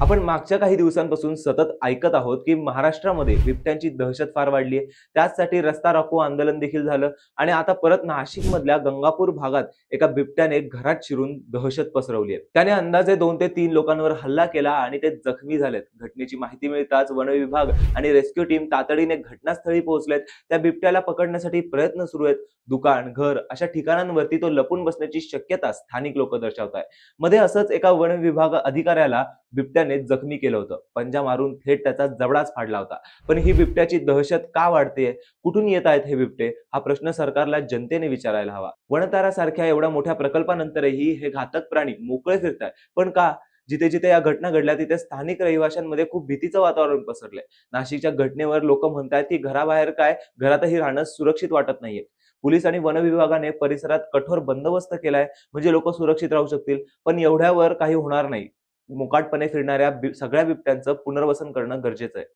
आपण मागच्या काही दिवसांपासून सतत ऐकत आहोत की महाराष्ट्रामध्ये बिबट्यांची दहशत फार वाढली आहे. त्याचसाठी रस्ता रोको आंदोलन देखील झालं आणि आता परत नाशिकमधल्या गंगापूर भागात एका बिबट्याने घरात शिरून दहशत पसरवली आहे. त्याने अंदाजे 2 ते 3 लोकांवर हल्ला केला आणि ते जखमी झालेत. घटनेची माहिती मिळताच वन विभाग आणि रेस्क्यू टीम तातडीने घटनास्थळी पोहोचलेत. त्या बिबट्याला पकडण्यासाठी प्रयत्न सुरू आहेत. दुकान, घर अशा ठिकाणांवरती तो लपून बसण्याची शक्यता स्थानिक लोक दर्शवतायत. मध्ये असंच एका वन विभाग अधिकाऱ्याला बिबट्याने जखमी केलं होतं. पंजा मारून थेट त्याचा जबडाच फाडला होता. पण ही बिबट्याची दहशत का वाढतेय? कुठून येत आहेत हे बिबटे? हा प्रश्न सरकारला जनतेने विचारायला हवा. वनतारासारख्या एवढ्या मोठ्या प्रकल्पानंतरही हे घातक प्राणी मोकळे फिरतायत. पण का? जिथे जिथे या घटना घडल्या तिथे स्थानिक रहिवाशांमध्ये खूप भीतीचं वातावरण पसरलंय. नाशिकच्या घटनेवर लोक म्हणतायत की घराबाहेर काय, घरातही राहणं सुरक्षित वाटत नाहीये. पोलीस आणि वन विभागाने परिसरात कठोर बंदोबस्त केलाय म्हणजे लोक सुरक्षित राहू शकतील. पण एवढ्यावर काही होणार नाही. मुकाटपणे फिरणाऱ्या सगळ्या बिबट्यांचं पुनर्वसन करणं गरजेचं आहे.